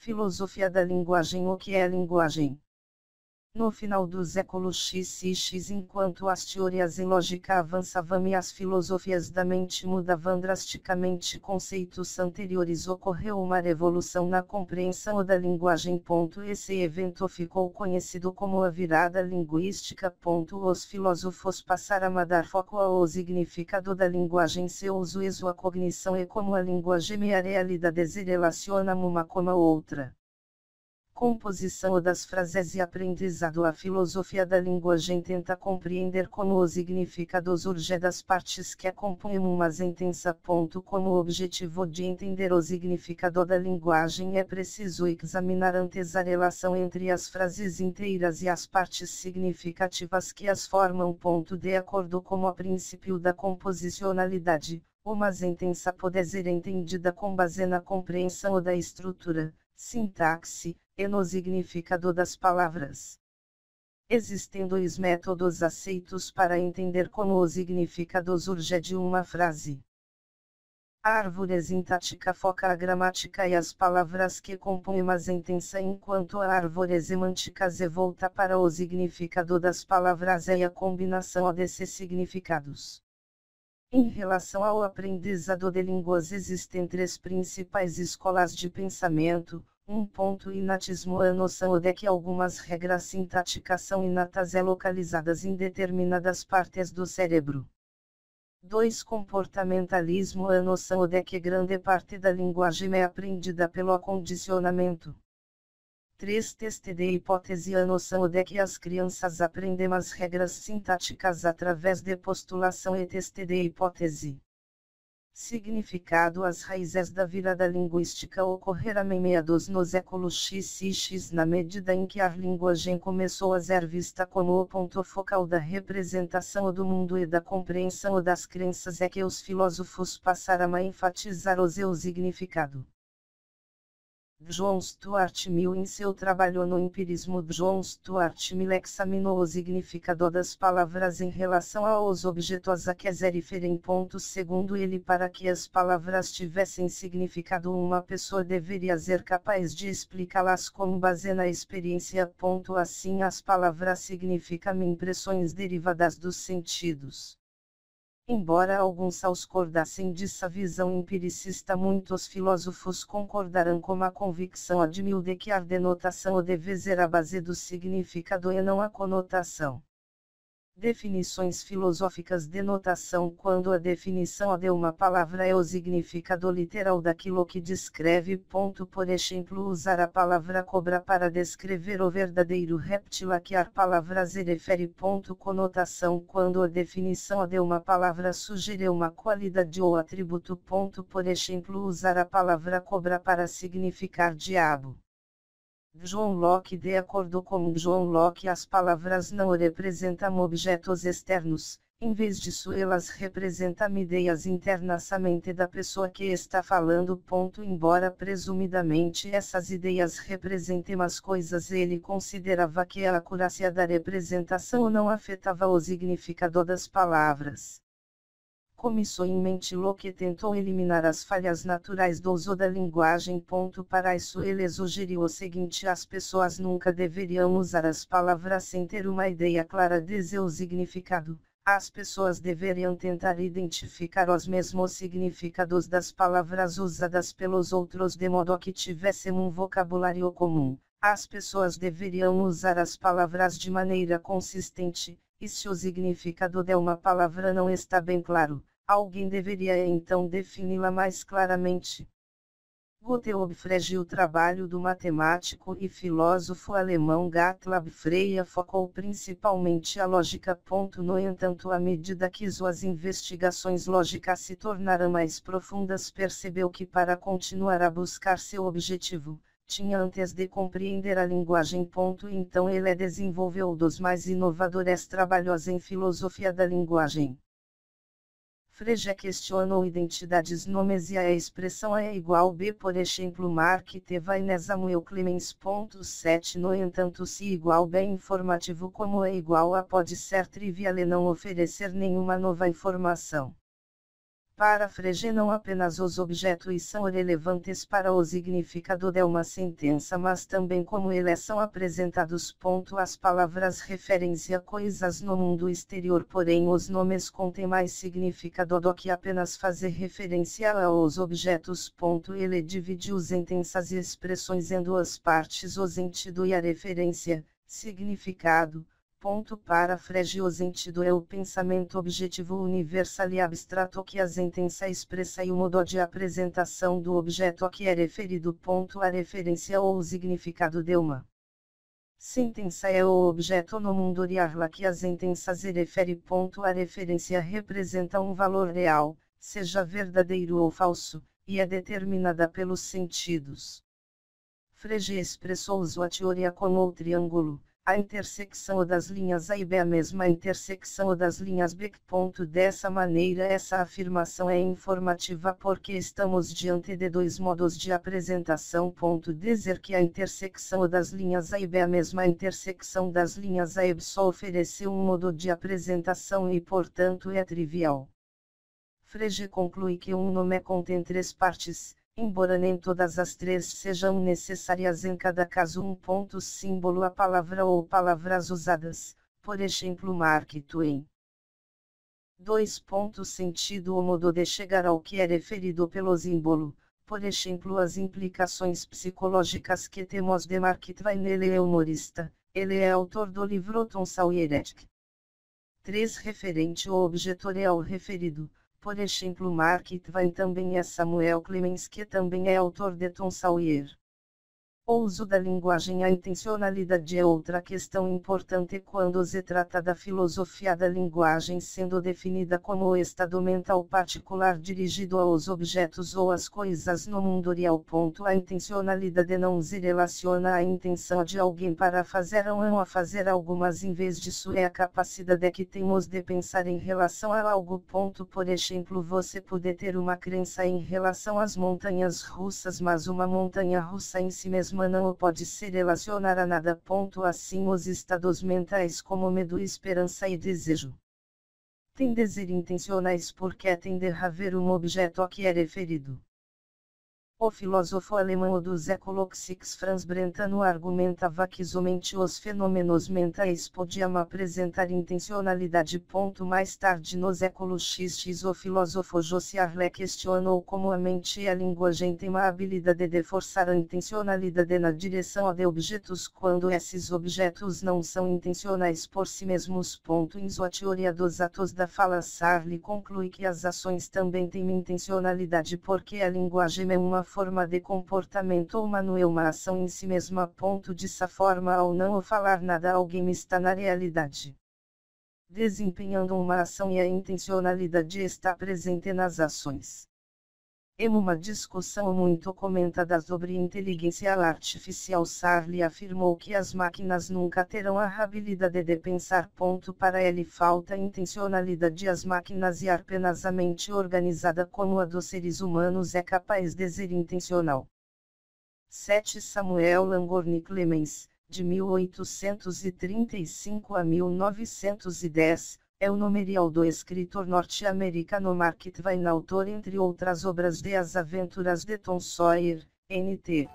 Filosofia da linguagem. O que é a linguagem? No final do século XX, enquanto as teorias em lógica avançavam e as filosofias da mente mudavam drasticamente conceitos anteriores, ocorreu uma revolução na compreensão da linguagem. Esse evento ficou conhecido como a virada linguística. Os filósofos passaram a dar foco ao significado da linguagem, seu uso e sua cognição, e como a linguagem e a realidade se relacionam uma com a outra. Composição das frases e aprendizado. A filosofia da linguagem tenta compreender como o significado surge das partes que compõem uma sentença. Como objetivo de entender o significado da linguagem é preciso examinar antes a relação entre as frases inteiras e as partes significativas que as formam. De acordo com o princípio da composicionalidade, uma sentença pode ser entendida com base na compreensão da estrutura, sintaxe, e no significado das palavras. Existem dois métodos aceitos para entender como o significado surge de uma frase. A árvore sintática foca a gramática e as palavras que compõem uma sentença, enquanto a árvore semântica se volta para o significado das palavras e a combinação desses significados. Em relação ao aprendizado de línguas, existem três principais escolas de pensamento. Inatismo. A noção de que algumas regras sintáticas são inatas e localizadas em determinadas partes do cérebro. 2. Comportamentalismo. A noção de que grande parte da linguagem é aprendida pelo condicionamento. 3. Teste de hipótese. A noção de que as crianças aprendem as regras sintáticas através de postulação e teste de hipótese. Significado. As raízes da virada linguística ocorreram em meados no século XX, na medida em que a linguagem começou a ser vista como o ponto focal da representação do mundo e da compreensão das crenças, é que os filósofos passaram a enfatizar o seu significado. John Stuart Mill. Em seu trabalho no empirismo, John Stuart Mill examinou o significado das palavras em relação aos objetos a que se referem. Segundo ele, para que as palavras tivessem significado, uma pessoa deveria ser capaz de explicá-las com base na experiência. Assim, as palavras significam impressões derivadas dos sentidos. Embora alguns discordassem dessa visão empiricista, muitos filósofos concordaram com a convicção de Mill de que a denotação deve ser a base do significado e não a conotação. Definições filosóficas. Denotação. Quando a definição de uma palavra é o significado literal daquilo que descreve. Por exemplo, usar a palavra cobra para descrever o verdadeiro réptil a que a palavra se refere. Conotação. Quando a definição de uma palavra sugere uma qualidade ou atributo. Por exemplo, usar a palavra cobra para significar diabo. John Locke. De acordo com John Locke, as palavras não representam objetos externos, em vez disso elas representam ideias internas à mente da pessoa que está falando. Embora presumidamente essas ideias representem as coisas, ele considerava que a acurácia da representação não afetava o significado das palavras. Com isso em mente, Locke tentou eliminar as falhas naturais do uso da linguagem. Para isso ele sugeriu o seguinte: as pessoas nunca deveriam usar as palavras sem ter uma ideia clara de seu significado. As pessoas deveriam tentar identificar os mesmos significados das palavras usadas pelos outros de modo que tivessem um vocabulário comum. As pessoas deveriam usar as palavras de maneira consistente, e se o significado de uma palavra não está bem claro, alguém deveria então defini-la mais claramente. Gottlob Frege. O trabalho do matemático e filósofo alemão Gottlob Frege focou principalmente a lógica. No entanto, à medida que suas investigações lógicas se tornaram mais profundas, percebeu que para continuar a buscar seu objetivo, tinha antes de compreender a linguagem. Então ele desenvolveu dos mais inovadores trabalhos em filosofia da linguagem. Frege questionou identidades, nomes e a expressão A é igual B. Por exemplo, Mark Twain, Samuel Clemens. 7. No entanto, se igual B é informativo como é igual A, pode ser trivial e não oferecer nenhuma nova informação. Parafrase não apenas os objetos são relevantes para o significado de uma sentença, mas também como eles são apresentados. As palavras referem-se a coisas no mundo exterior, porém os nomes contêm mais significado do que apenas fazer referência aos objetos. Ele divide os sentenças e expressões em duas partes: o sentido e a referência, significado. Parafrase. O sentido é o pensamento objetivo universal e abstrato que a sentença expressa e o modo de apresentação do objeto a que é referido. A referência ou o significado de uma sentença é o objeto no mundo real a que a sentença se refere. A referência representa um valor real, seja verdadeiro ou falso, e é determinada pelos sentidos. Frege expressou sua teoria como o triângulo. A intersecção das linhas A e B é a mesma intersecção das linhas B. Dessa maneira, essa afirmação é informativa porque estamos diante de dois modos de apresentação. Dizer que a intersecção das linhas A e B é a mesma intersecção das linhas A e B só oferece um modo de apresentação e, portanto, é trivial. Frege conclui que um nome contém três partes, embora nem todas as três sejam necessárias em cada caso. Símbolo: a palavra ou palavras usadas, por exemplo, Mark Twain. 2. Sentido: o modo de chegar ao que é referido pelo símbolo, por exemplo, as implicações psicológicas que temos de Mark Twain. Ele é humorista, ele é autor do livro Tom Sawyer. 3. Referente: o objeto é ao referido. Por exemplo, Mark Twain também é Samuel Clemens, que também é autor de Tom Sawyer. O uso da linguagem. A intencionalidade é outra questão importante quando se trata da filosofia da linguagem, sendo definida como o estado mental particular dirigido aos objetos ou às coisas no mundo real. A intencionalidade não se relaciona à intenção de alguém para fazer ou não a fazer algo, mas em vez disso é a capacidade que temos de pensar em relação a algo. Por exemplo, você pode ter uma crença em relação às montanhas russas, mas uma montanha russa em si mesma não pode se relacionar a nada. Assim, os estados mentais como medo, esperança e desejo têm de ser intencionais porque tem de haver um objeto a que é referido. O filósofo alemão do século VI Franz Brentano argumentava que somente os fenômenos mentais podiam apresentar intencionalidade. Mais tarde no século XX o filósofo José Arle questionou como a mente e a linguagem têm a habilidade de forçar a intencionalidade na direção de objetos quando esses objetos não são intencionais por si mesmos. Em sua teoria dos atos da fala, Sarli conclui que as ações também têm intencionalidade porque a linguagem é uma forma de comportamento humano é uma ação em si mesma. Dessa forma, ao não falar nada, alguém está na realidade desempenhando uma ação e a intencionalidade está presente nas ações. Em uma discussão muito comentada sobre inteligência artificial, Sarli afirmou que as máquinas nunca terão a habilidade de pensar. Para ele falta intencionalidade. As máquinas e apenas a mente organizada como a dos seres humanos é capaz de ser intencional. 7. Samuel Langhorne Clemens, de 1835 a 1910, é o nome real do escritor norte-americano Mark Twain, autor entre outras obras de As Aventuras de Tom Sawyer, N.T.